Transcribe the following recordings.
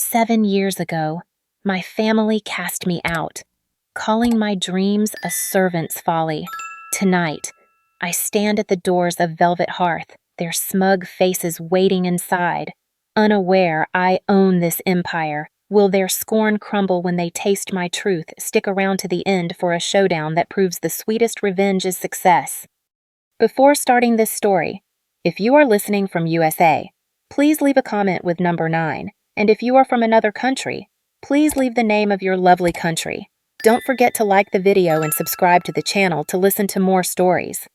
7 years ago, my family cast me out, calling my dreams a servant's folly. Tonight, I stand at the doors of Velvet Hearth, their smug faces waiting inside. Unaware I own this empire, will their scorn crumble when they taste my truth, stick around to the end for a showdown that proves the sweetest revenge is success. Before starting this story, if you are listening from USA, please leave a comment with number 9. And if you are from another country, please leave the name of your lovely country. Don't forget to like the video and subscribe to the channel to listen to more stories.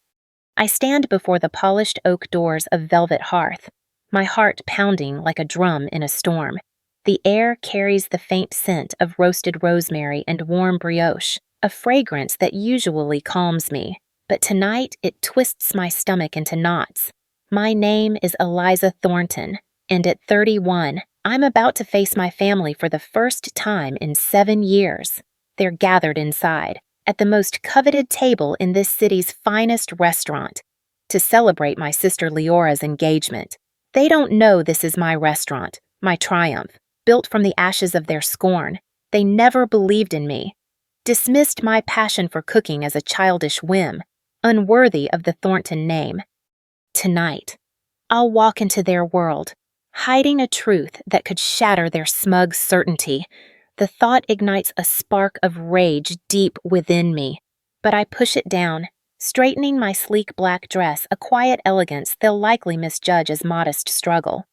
I stand before the polished oak doors of Velvet Hearth, my heart pounding like a drum in a storm. The air carries the faint scent of roasted rosemary and warm brioche, a fragrance that usually calms me. But tonight it twists my stomach into knots. My name is Eliza Thornton, and at 31, I'm about to face my family for the first time in 7 years. They're gathered inside, at the most coveted table in this city's finest restaurant, to celebrate my sister Leora's engagement. They don't know this is my restaurant, my triumph, built from the ashes of their scorn. They never believed in me, dismissed my passion for cooking as a childish whim, unworthy of the Thornton name. Tonight, I'll walk into their world, hiding a truth that could shatter their smug certainty. The thought ignites a spark of rage deep within me, but I push it down, straightening my sleek black dress, a quiet elegance they'll likely misjudge as modest struggle.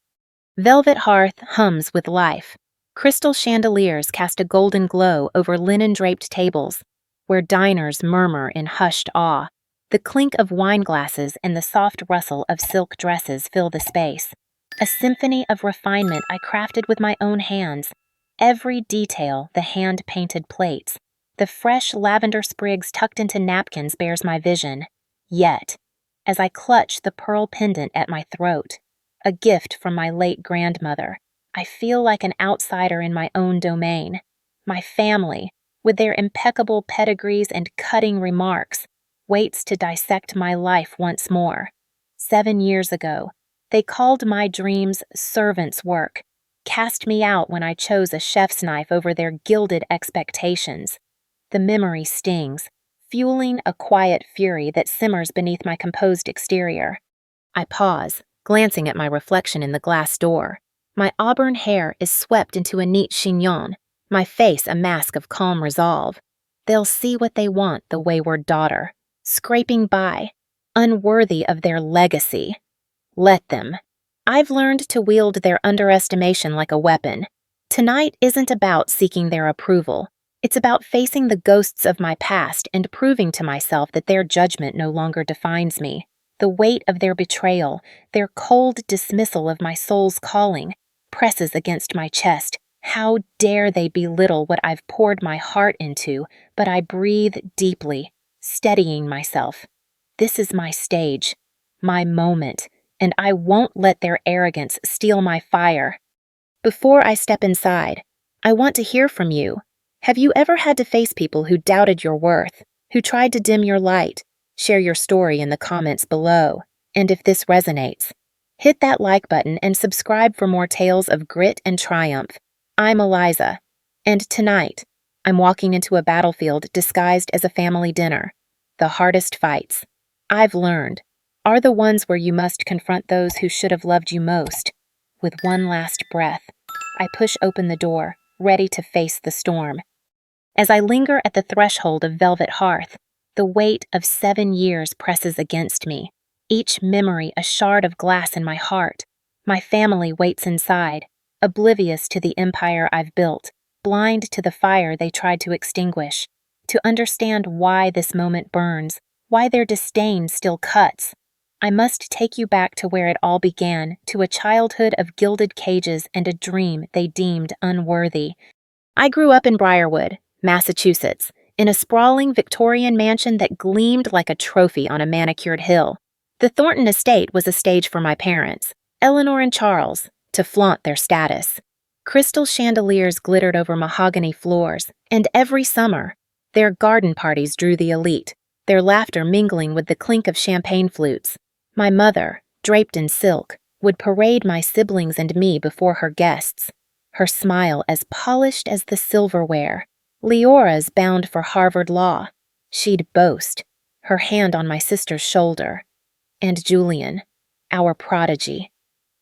Velvet Hearth hums with life. Crystal chandeliers cast a golden glow over linen-draped tables, where diners murmur in hushed awe. The clink of wine glasses and the soft rustle of silk dresses fill the space. A symphony of refinement I crafted with my own hands. Every detail, the hand-painted plates, the fresh lavender sprigs tucked into napkins bears my vision. Yet, as I clutch the pearl pendant at my throat, a gift from my late grandmother, I feel like an outsider in my own domain. My family, with their impeccable pedigrees and cutting remarks, waits to dissect my life once more. 7 years ago, they called my dreams servant's work, cast me out when I chose a chef's knife over their gilded expectations. The memory stings, fueling a quiet fury that simmers beneath my composed exterior. I pause, glancing at my reflection in the glass door. My auburn hair is swept into a neat chignon, my face a mask of calm resolve. They'll see what they want, the wayward daughter, scraping by, unworthy of their legacy. Let them. I've learned to wield their underestimation like a weapon. Tonight isn't about seeking their approval. It's about facing the ghosts of my past and proving to myself that their judgment no longer defines me. The weight of their betrayal, their cold dismissal of my soul's calling, presses against my chest. How dare they belittle what I've poured my heart into, but I breathe deeply, steadying myself. This is my stage, my moment, and I won't let their arrogance steal my fire. Before I step inside, I want to hear from you. Have you ever had to face people who doubted your worth, who tried to dim your light? Share your story in the comments below. And if this resonates, hit that like button and subscribe for more tales of grit and triumph. I'm Eliza, and tonight, I'm walking into a battlefield disguised as a family dinner. The hardest fights, I've learned, are the ones where you must confront those who should have loved you most. With one last breath, I push open the door, ready to face the storm. As I linger at the threshold of Velvet Hearth, the weight of 7 years presses against me, each memory a shard of glass in my heart. My family waits inside, oblivious to the empire I've built, blind to the fire they tried to extinguish. To understand why this moment burns, why their disdain still cuts, I must take you back to where it all began, to a childhood of gilded cages and a dream they deemed unworthy. I grew up in Briarwood, Massachusetts, in a sprawling Victorian mansion that gleamed like a trophy on a manicured hill. The Thornton estate was a stage for my parents, Eleanor and Charles, to flaunt their status. Crystal chandeliers glittered over mahogany floors, and every summer, their garden parties drew the elite, their laughter mingling with the clink of champagne flutes. My mother, draped in silk, would parade my siblings and me before her guests. her smile as polished as the silverware. Leora's bound for Harvard Law. She'd boast, her hand on my sister's shoulder. And Julian, our prodigy,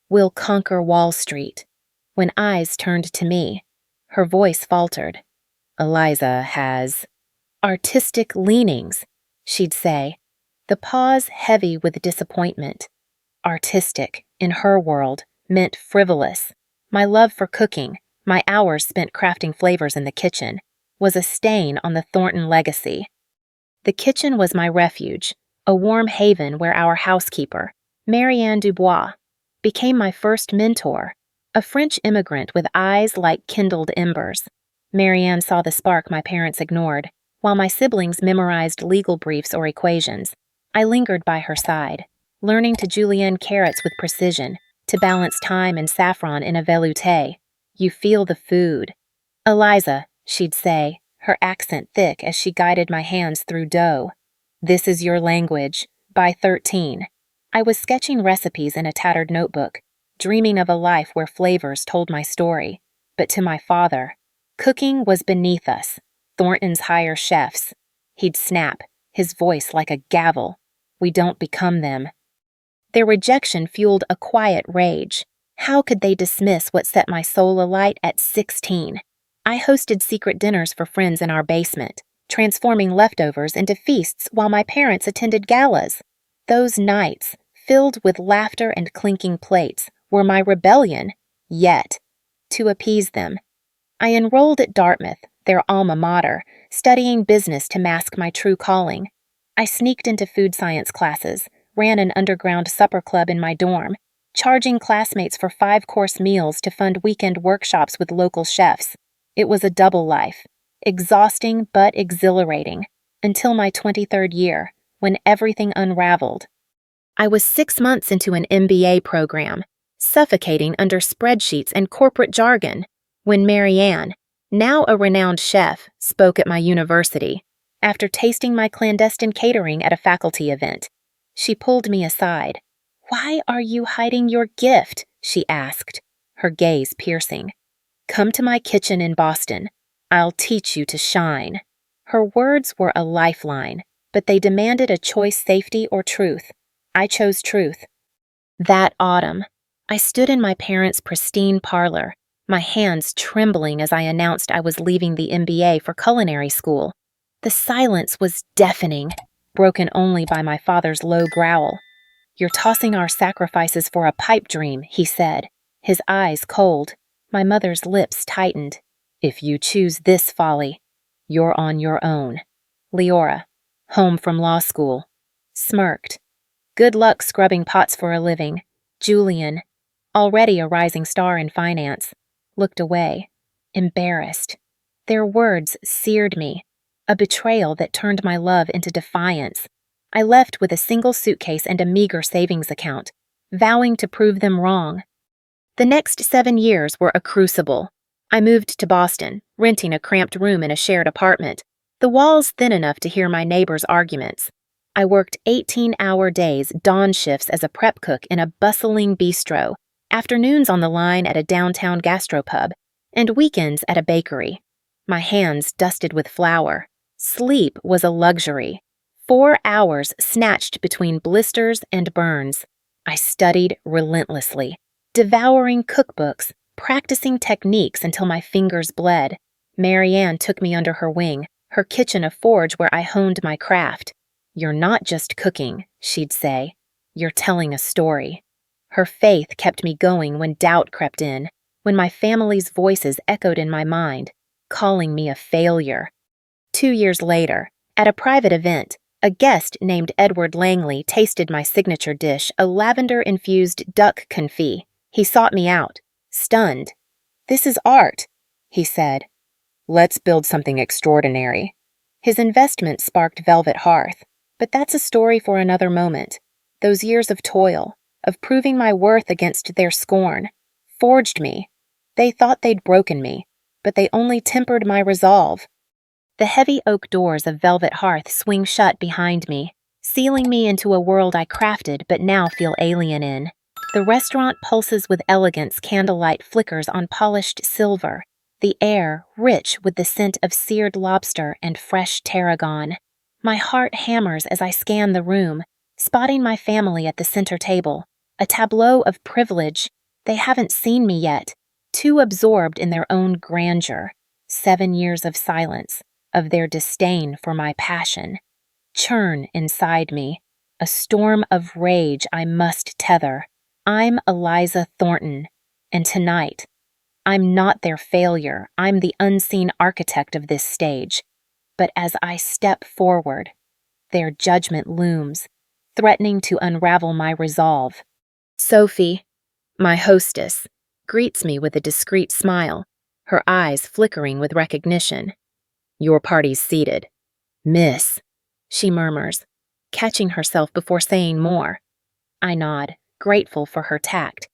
will conquer Wall Street. When eyes turned to me, her voice faltered. Eliza has artistic leanings, she'd say, the pause heavy with disappointment. Artistic, in her world, meant frivolous. My love for cooking, my hours spent crafting flavors in the kitchen, was a stain on the Thornton legacy. The kitchen was my refuge, a warm haven where our housekeeper, Marianne Dubois, became my first mentor, a French immigrant with eyes like kindled embers. Marianne saw the spark my parents ignored, while my siblings memorized legal briefs or equations. I lingered by her side, learning to julienne carrots with precision, to balance thyme and saffron in a velouté. You feel the food. Eliza, she'd say, her accent thick as she guided my hands through dough. This is your language. By 13. I was sketching recipes in a tattered notebook, dreaming of a life where flavors told my story. But to my father, cooking was beneath us, Thornton's higher chefs. He'd snap, his voice like a gavel. We don't become them. Their rejection fueled a quiet rage. How could they dismiss what set my soul alight at 16? I hosted secret dinners for friends in our basement, transforming leftovers into feasts while my parents attended galas. Those nights, filled with laughter and clinking plates, were my rebellion, yet, to appease them, I enrolled at Dartmouth, their alma mater, studying business to mask my true calling. I sneaked into food science classes, ran an underground supper club in my dorm, charging classmates for 5-course meals to fund weekend workshops with local chefs. It was a double life, exhausting but exhilarating, until my 23rd year, when everything unraveled. I was 6 months into an MBA program, suffocating under spreadsheets and corporate jargon, when Marianne, now a renowned chef, spoke at my university. After tasting my clandestine catering at a faculty event, she pulled me aside. "Why are you hiding your gift?" she asked, her gaze piercing. "Come to my kitchen in Boston. I'll teach you to shine." Her words were a lifeline, but they demanded a choice: safety or truth. I chose truth. That autumn, I stood in my parents' pristine parlor, my hands trembling as I announced I was leaving the MBA for culinary school. The silence was deafening, broken only by my father's low growl. "You're tossing our sacrifices for a pipe dream," he said, his eyes cold. My mother's lips tightened. "If you choose this folly, you're on your own." Leora, home from law school, smirked. "Good luck scrubbing pots for a living." Julian, already a rising star in finance, looked away, embarrassed. Their words seared me, a betrayal that turned my love into defiance. I left with a single suitcase and a meager savings account, vowing to prove them wrong. The next 7 years were a crucible. I moved to Boston, renting a cramped room in a shared apartment, the walls thin enough to hear my neighbors' arguments. I worked 18-hour days, dawn shifts as a prep cook in a bustling bistro, afternoons on the line at a downtown gastropub, and weekends at a bakery. My hands dusted with flour. Sleep was a luxury. 4 hours snatched between blisters and burns. I studied relentlessly, devouring cookbooks, practicing techniques until my fingers bled. Marianne took me under her wing, her kitchen a forge where I honed my craft. "You're not just cooking," she'd say. "You're telling a story." Her faith kept me going when doubt crept in, when my family's voices echoed in my mind, calling me a failure. 2 years later, at a private event, a guest named Edward Langley tasted my signature dish, a lavender-infused duck confit. He sought me out, stunned. "This is art," he said. "Let's build something extraordinary." His investment sparked Velvet Hearth, but that's a story for another moment. Those years of toil, of proving my worth against their scorn, forged me. They thought they'd broken me, but they only tempered my resolve. The heavy oak doors of Velvet Hearth swing shut behind me, sealing me into a world I crafted but now feel alien in. The restaurant pulses with elegance, candlelight flickers on polished silver, the air rich with the scent of seared lobster and fresh tarragon. My heart hammers as I scan the room, spotting my family at the center table, a tableau of privilege. They haven't seen me yet, too absorbed in their own grandeur. 7 years of silence, of their disdain for my passion. Churn inside me, a storm of rage I must tether. I'm Eliza Thornton, and tonight, I'm not their failure. I'm the unseen architect of this stage. But as I step forward, their judgment looms, threatening to unravel my resolve. Sophie, my hostess, greets me with a discreet smile, her eyes flickering with recognition. Your party's seated. Miss, she murmurs, catching herself before saying more. I nod, grateful for her tact,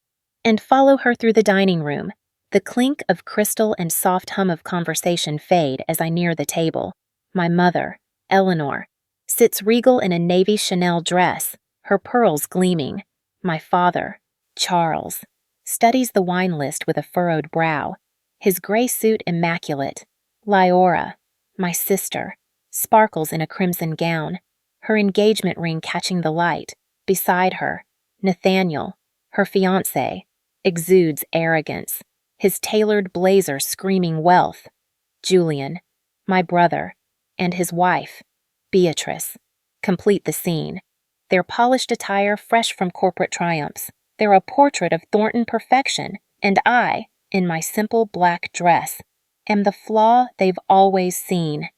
and follow her through the dining room. The clink of crystal and soft hum of conversation fade as I near the table. My mother, Eleanor, sits regal in a navy Chanel dress, her pearls gleaming. My father, Charles, studies the wine list with a furrowed brow, his gray suit immaculate. Lyora, my sister, sparkles in a crimson gown, her engagement ring catching the light. Beside her, Nathaniel, her fiancé, exudes arrogance, his tailored blazer screaming wealth. Julian, my brother, and his wife, Beatrice, complete the scene, their polished attire fresh from corporate triumphs. They're a portrait of Thornton perfection, and I, in my simple black dress, am the flaw they've always seen.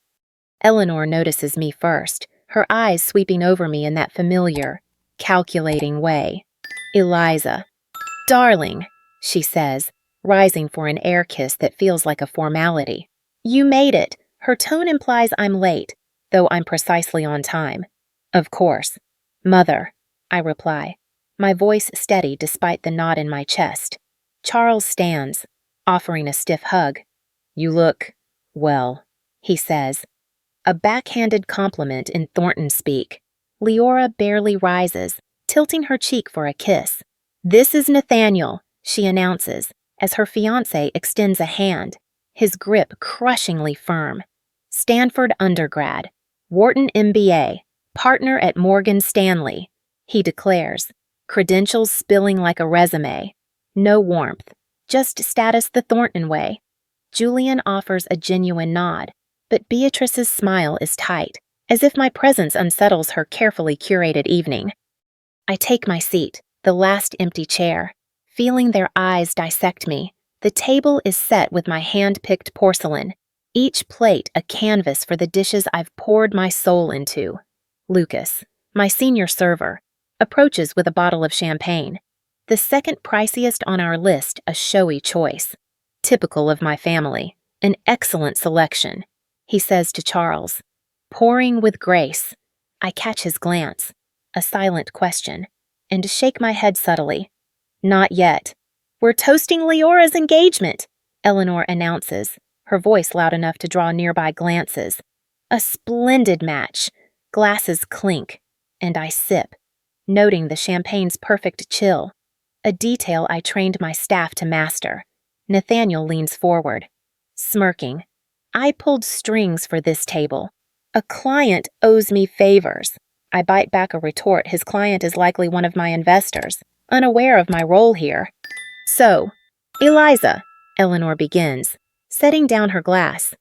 Eleanor notices me first, her eyes sweeping over me in that familiar, calculating way. Eliza, darling, she says, rising for an air kiss that feels like a formality. You made it. Her tone implies I'm late, though I'm precisely on time. Of course. Mother, I reply, my voice steady despite the knot in my chest. Charles stands, offering a stiff hug. You look, well, he says. A backhanded compliment in Thornton speak. Leora barely rises, tilting her cheek for a kiss. This is Nathaniel, she announces, as her fiancé extends a hand, his grip crushingly firm. Stanford undergrad, Wharton MBA, partner at Morgan Stanley, he declares, credentials spilling like a resume. No warmth, just status the Thornton way. Julian offers a genuine nod, but Beatrice's smile is tight, as if my presence unsettles her carefully curated evening. I take my seat, the last empty chair, feeling their eyes dissect me. The table is set with my hand-picked porcelain, each plate a canvas for the dishes I've poured my soul into. Lucas, my senior server, approaches with a bottle of champagne, the second priciest on our list, a showy choice. Typical of my family, an excellent selection, he says to Charles, pouring with grace. I catch his glance, a silent question, and shake my head subtly. Not yet. We're toasting Leora's engagement, Eleanor announces, her voice loud enough to draw nearby glances. A splendid match. Glasses clink, and I sip, noting the champagne's perfect chill, a detail I trained my staff to master. Nathaniel leans forward, smirking. I pulled strings for this table. A client owes me favors. I bite back a retort his client is likely one of my investors, unaware of my role here. So, Eliza, Eleanor begins, setting down her glass.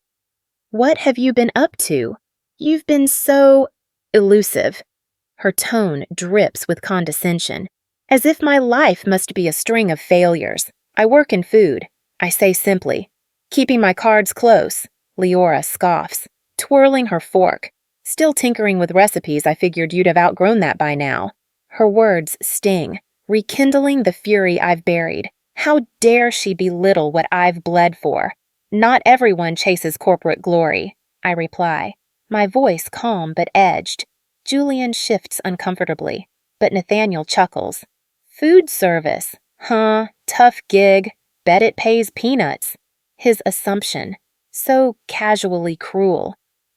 What have you been up to? You've been so elusive. Her tone drips with condescension, as if my life must be a string of failures. I work in food, I say simply. Keeping my cards close, Leora scoffs, twirling her fork. Still tinkering with recipes, I figured you'd have outgrown that by now. Her words sting, rekindling the fury I've buried. How dare she belittle what I've bled for? Not everyone chases corporate glory, I reply, my voice calm but edged. Julian shifts uncomfortably, but Nathaniel chuckles. Food service? Huh, tough gig. Bet it pays peanuts. His assumption, so casually cruel,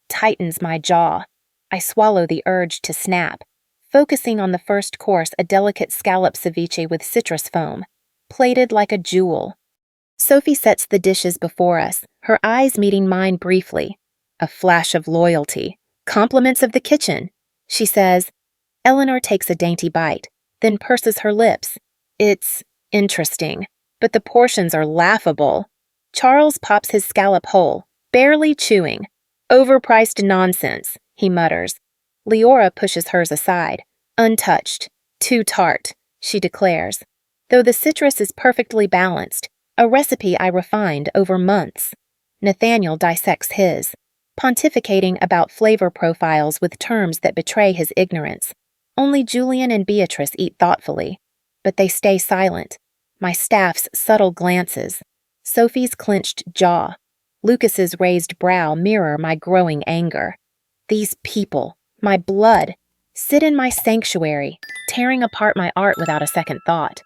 tightens my jaw. I swallow the urge to snap. focusing on the first course, a delicate scallop ceviche with citrus foam, plated like a jewel. Sophie sets the dishes before us, her eyes meeting mine briefly. A flash of loyalty. Compliments of the kitchen, she says. Eleanor takes a dainty bite, then purses her lips. It's interesting, but the portions are laughable. Charles pops his scallop whole, barely chewing. Overpriced nonsense, he mutters. Leora pushes hers aside. Untouched. Too tart, she declares. Though the citrus is perfectly balanced, a recipe I refined over months. Nathaniel dissects his, pontificating about flavor profiles with terms that betray his ignorance. Only Julian and Beatrice eat thoughtfully, but they stay silent. My staff's subtle glances, Sophie's clenched jaw, Lucas's raised brow mirror my growing anger. These people, my blood, sit in my sanctuary, tearing apart my art without a second thought.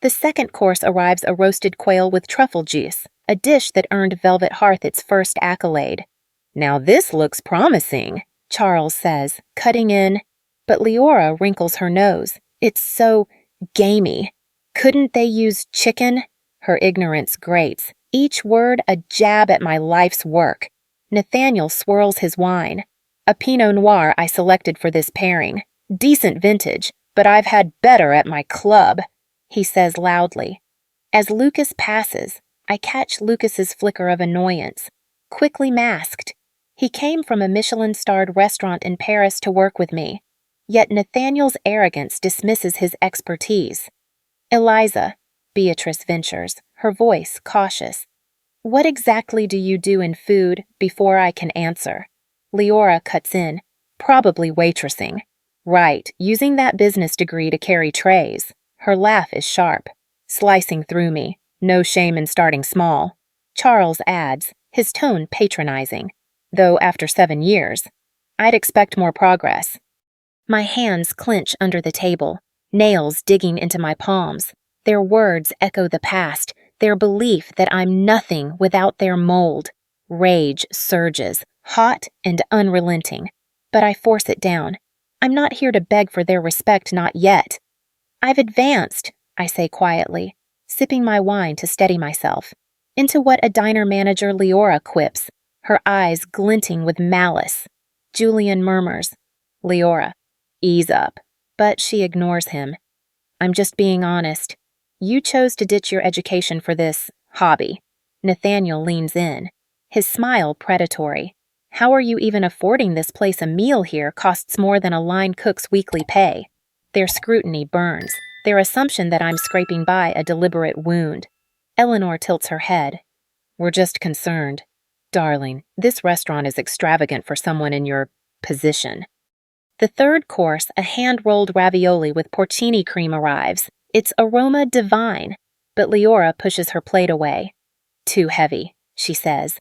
The second course arrives, a roasted quail with truffle juice, a dish that earned Velvet Hearth its first accolade. Now this looks promising, Charles says, cutting in, but Leora wrinkles her nose. It's so gamey. Couldn't they use chicken? Her ignorance grates, each word a jab at my life's work. Nathaniel swirls his wine. A Pinot Noir I selected for this pairing. Decent vintage, but I've had better at my club, he says loudly. As Lucas passes, I catch Lucas's flicker of annoyance, quickly masked. He came from a Michelin-starred restaurant in Paris to work with me, yet Nathaniel's arrogance dismisses his expertise. Eliza, Beatrice ventures, her voice cautious. What exactly do you do in food before I can answer? Leora cuts in, probably waitressing. Right, using that business degree to carry trays. Her laugh is sharp, slicing through me. No shame in starting small. Charles adds, his tone patronizing. Though after 7 years, I'd expect more progress. My hands clench under the table, nails digging into my palms. Their words echo the past, their belief that I'm nothing without their mold. Rage surges, hot and unrelenting. But I force it down. I'm not here to beg for their respect, not yet. I've advanced, I say quietly, sipping my wine to steady myself, into what a diner manager Leora quips, her eyes glinting with malice. Julian murmurs, Leora, ease up. But she ignores him. I'm just being honest. You chose to ditch your education for this hobby. Nathaniel leans in, his smile predatory. How are you even affording this place? A meal here costs more than a line cook's weekly pay. Their scrutiny burns, their assumption that I'm scraping by a deliberate wound. Eleanor tilts her head. We're just concerned. Darling, this restaurant is extravagant for someone in your position. The third course, a hand-rolled ravioli with porcini cream, arrives. Its aroma divine, but Leora pushes her plate away. Too heavy, she says,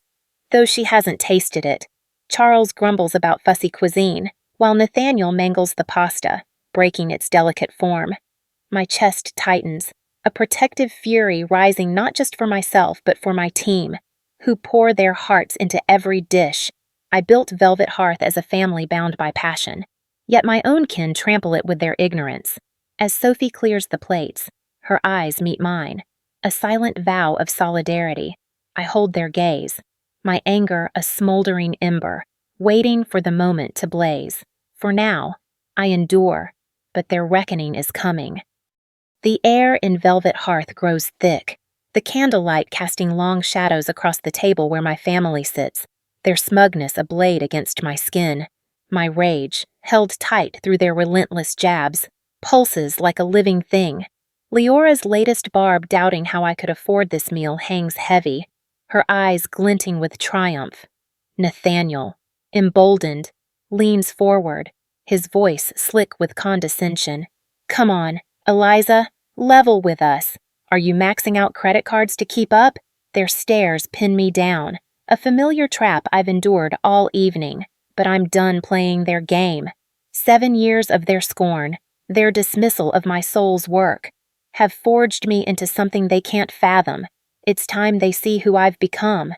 though she hasn't tasted it. Charles grumbles about fussy cuisine, while Nathaniel mangles the pasta, breaking its delicate form. My chest tightens, a protective fury rising not just for myself but for my team, who pour their hearts into every dish. I built Velvet Hearth as a family bound by passion, yet my own kin trample it with their ignorance. As Sophie clears the plates, her eyes meet mine, a silent vow of solidarity. I hold their gaze, my anger a smoldering ember, waiting for the moment to blaze. For now, I endure, but their reckoning is coming. The air in Velvet Hearth grows thick, the candlelight casting long shadows across the table where my family sits, their smugness a blade against my skin. My rage, held tight through their relentless jabs, pulses like a living thing. Leora's latest barb doubting how I could afford this meal hangs heavy, her eyes glinting with triumph. Nathaniel, emboldened, leans forward, his voice slick with condescension. Come on, Eliza, level with us. Are you maxing out credit cards to keep up? Their stares pin me down, a familiar trap I've endured all evening, but I'm done playing their game. 7 years of their scorn, their dismissal of my soul's work, have forged me into something they can't fathom. It's time they see who I've become.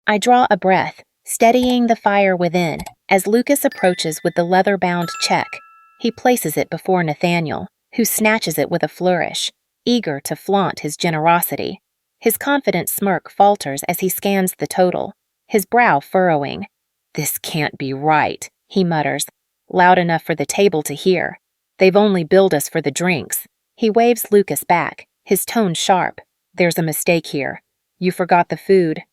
I draw a breath, steadying the fire within, as Lucas approaches with the leather-bound check. He places it before Nathaniel, who snatches it with a flourish, eager to flaunt his generosity. His confident smirk falters as he scans the total, his brow furrowing. "This can't be right," he mutters, loud enough for the table to hear. "They've only billed us for the drinks." He waves Lucas back, his tone sharp. "There's a mistake here. You forgot the food."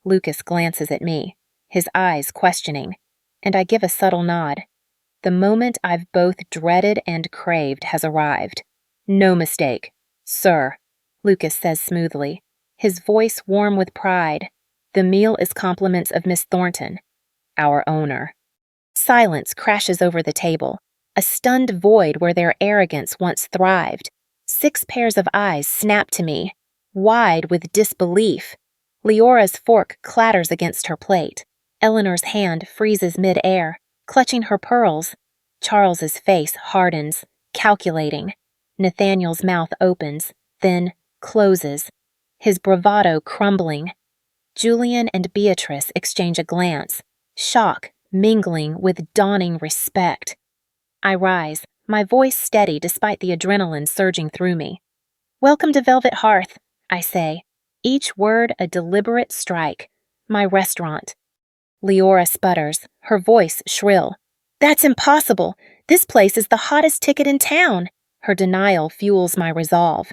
Lucas glances at me, his eyes questioning, and I give a subtle nod. The moment I've both dreaded and craved has arrived. "No mistake, sir," Lucas says smoothly, his voice warm with pride. "The meal is compliments of Miss Thornton, our owner." Silence crashes over the table, a stunned void where their arrogance once thrived. 6 pairs of eyes snap to me, wide with disbelief. Leora's fork clatters against her plate. Eleanor's hand freezes mid-air, clutching her pearls. Charles's face hardens, calculating. Nathaniel's mouth opens, then closes, his bravado crumbling. Julian and Beatrice exchange a glance, shock mingling with dawning respect. I rise, my voice steady despite the adrenaline surging through me. "Welcome to Velvet Hearth," I say, each word a deliberate strike. "My restaurant." Leora sputters, her voice shrill. "That's impossible. This place is the hottest ticket in town." Her denial fuels my resolve.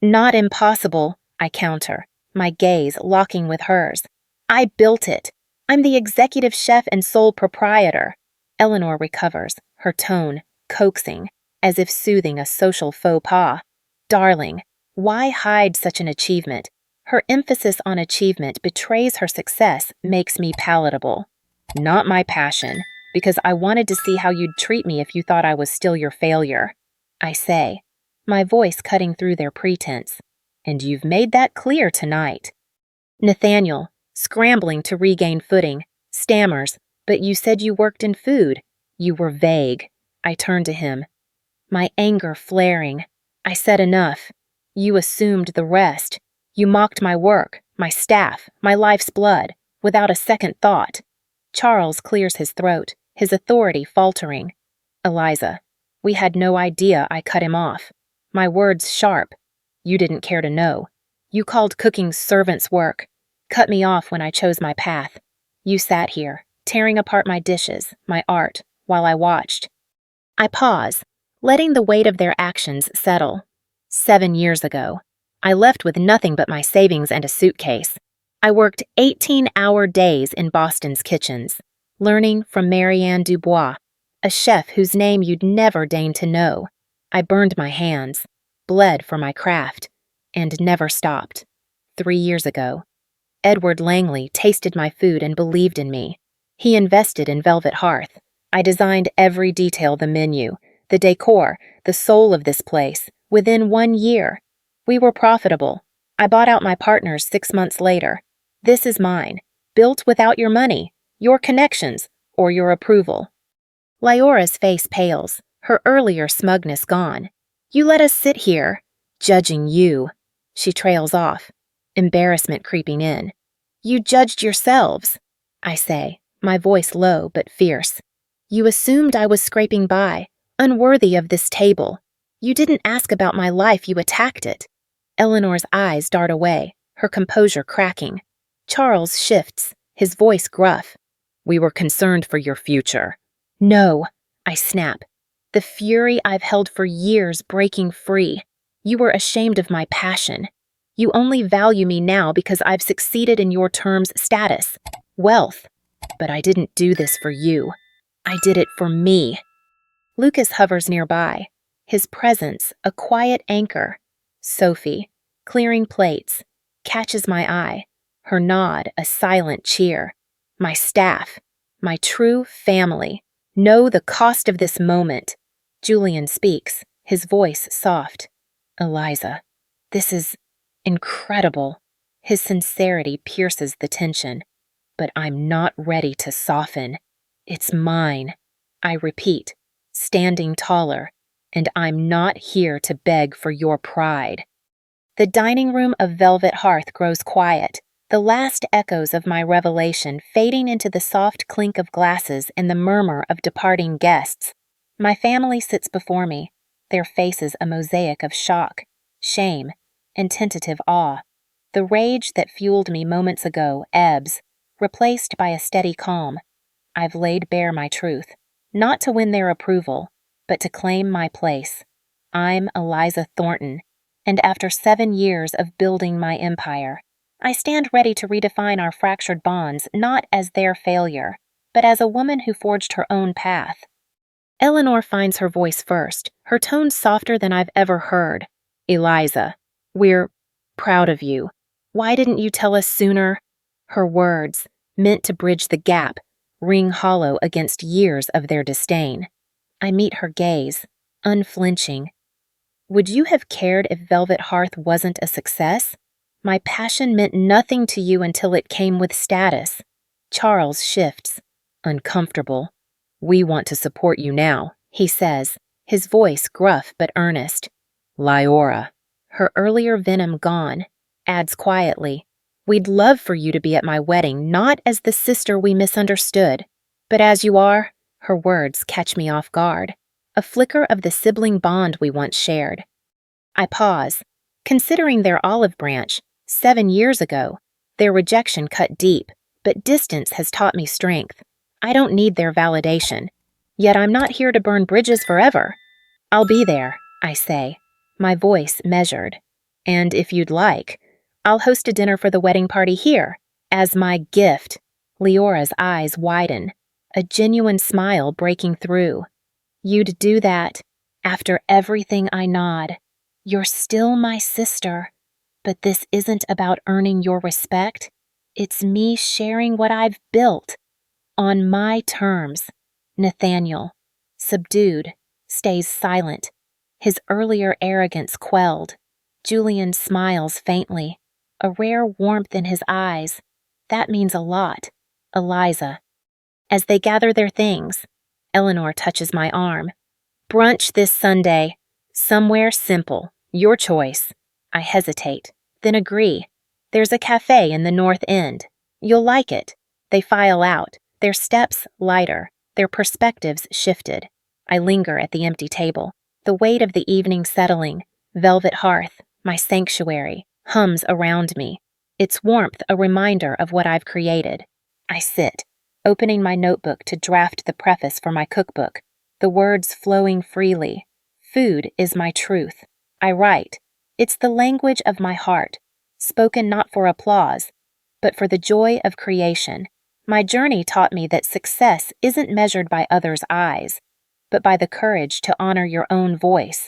"Not impossible," I counter, my gaze locking with hers. "I built it. I'm the executive chef and sole proprietor." Eleanor recovers, her tone coaxing, as if soothing a social faux pas. "Darling, why hide such an achievement?" Her emphasis on achievement betrays her success, makes me palatable. "Not my passion, because I wanted to see how you'd treat me if you thought I was still your failure," I say, my voice cutting through their pretense. "And you've made that clear tonight." Nathaniel, scrambling to regain footing, stammers, "But you said you worked in food." "You were vague." I turn to him, my anger flaring. "I said enough. You assumed the rest. You mocked my work, my staff, my life's blood, without a second thought." Charles clears his throat, his authority faltering. "Eliza, we had no idea I cut him off." My words sharp. "You didn't care to know. You called cooking servant's work. Cut me off when I chose my path. You sat here, tearing apart my dishes, my art, while I watched." I pause, letting the weight of their actions settle. 7 years ago, I left with nothing but my savings and a suitcase. I worked 18-hour days in Boston's kitchens, learning from Marianne Dubois, a chef whose name you'd never deign to know. I burned my hands, bled for my craft, and never stopped. 3 years ago, Edward Langley tasted my food and believed in me. He invested in Velvet Hearth. I designed every detail, the menu, the decor, the soul of this place, within 1 year. We were profitable. I bought out my partners 6 months later. This is mine, built without your money, your connections, or your approval. Lyora's face pales, her earlier smugness gone. "You let us sit here, judging you." She trails off, embarrassment creeping in. "You judged yourselves," I say, my voice low but fierce. "You assumed I was scraping by, unworthy of this table. You didn't ask about my life, you attacked it." Eleanor's eyes dart away, her composure cracking. Charles shifts, his voice gruff. "We were concerned for your future." "No," I snap, the fury I've held for years breaking free. "You were ashamed of my passion. You only value me now because I've succeeded in your terms' status, wealth. But I didn't do this for you. I did it for me." Lucas hovers nearby, his presence a quiet anchor. Sophie, clearing plates, catches my eye, her nod a silent cheer. My staff, my true family, know the cost of this moment. Julian speaks, his voice soft. "Eliza, this is incredible." His sincerity pierces the tension. "But I'm not ready to soften. It's mine." I repeat, standing taller, "and I'm not here to beg for your pride." The dining room of Velvet Hearth grows quiet, the last echoes of my revelation fading into the soft clink of glasses and the murmur of departing guests. My family sits before me, their faces a mosaic of shock, shame, and tentative awe. The rage that fueled me moments ago ebbs, replaced by a steady calm. I've laid bare my truth, not to win their approval, but to claim my place. I'm Eliza Thornton, and after 7 years of building my empire, I stand ready to redefine our fractured bonds not as their failure, but as a woman who forged her own path. Eleanor finds her voice first, her tone softer than I've ever heard. Eliza, we're proud of you. Why didn't you tell us sooner? Her words, meant to bridge the gap, ring hollow against years of their disdain. I meet her gaze, unflinching. Would you have cared if Velvet Hearth wasn't a success? My passion meant nothing to you until it came with status. Charles shifts, uncomfortable. We want to support you now, he says, his voice gruff but earnest. Lyora, her earlier venom gone, adds quietly, we'd love for you to be at my wedding not as the sister we misunderstood, but as you are. Her words catch me off guard, a flicker of the sibling bond we once shared. I pause, considering their olive branch, 7 years ago. Their rejection cut deep, but distance has taught me strength. I don't need their validation, yet I'm not here to burn bridges forever. I'll be there, I say, my voice measured. And if you'd like, I'll host a dinner for the wedding party here, as my gift. Leora's eyes widen, a genuine smile breaking through. You'd do that? After everything? I nod. You're still my sister, but this isn't about earning your respect. It's me sharing what I've built. On my terms. Nathaniel, subdued, stays silent, his earlier arrogance quelled. Julian smiles faintly, a rare warmth in his eyes. That means a lot. Eliza. As they gather their things, Eleanor touches my arm. Brunch this Sunday. Somewhere simple. Your choice. I hesitate, then agree. There's a cafe in the North End. You'll like it. They file out, their steps lighter, their perspectives shifted. I linger at the empty table, the weight of the evening settling. Velvet Hearth, my sanctuary, hums around me, its warmth a reminder of what I've created. I sit, opening my notebook to draft the preface for my cookbook, the words flowing freely. Food is my truth. I write. It's the language of my heart, spoken not for applause, but for the joy of creation. My journey taught me that success isn't measured by others' eyes, but by the courage to honor your own voice.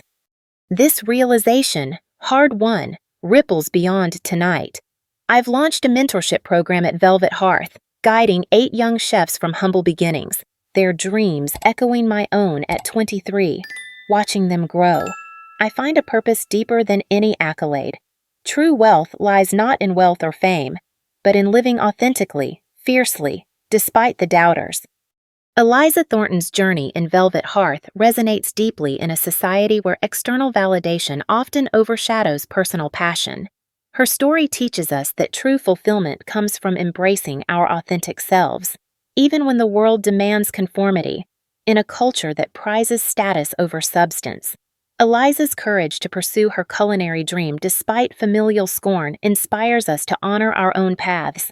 This realization, hard-won, ripples beyond tonight. I've launched a mentorship program at Velvet Hearth, guiding 8 young chefs from humble beginnings, their dreams echoing my own at 23, watching them grow. I find a purpose deeper than any accolade. True wealth lies not in wealth or fame, but in living authentically, fiercely, despite the doubters. Eliza Thornton's journey in Velvet Hearth resonates deeply in a society where external validation often overshadows personal passion. Her story teaches us that true fulfillment comes from embracing our authentic selves, even when the world demands conformity, in a culture that prizes status over substance. Eliza's courage to pursue her culinary dream despite familial scorn inspires us to honor our own paths.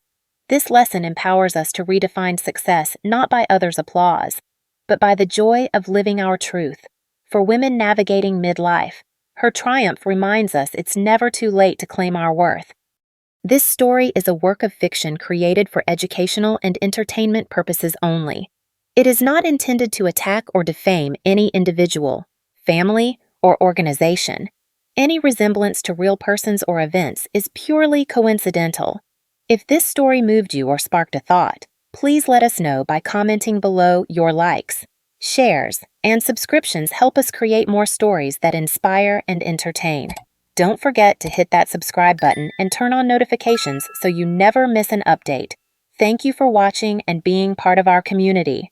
This lesson empowers us to redefine success not by others' applause, but by the joy of living our truth. For women navigating midlife, her triumph reminds us it's never too late to claim our worth. This story is a work of fiction created for educational and entertainment purposes only. It is not intended to attack or defame any individual, family, or organization. Any resemblance to real persons or events is purely coincidental. If this story moved you or sparked a thought, please let us know by commenting below. Your likes, shares, and subscriptions help us create more stories that inspire and entertain. Don't forget to hit that subscribe button and turn on notifications so you never miss an update. Thank you for watching and being part of our community.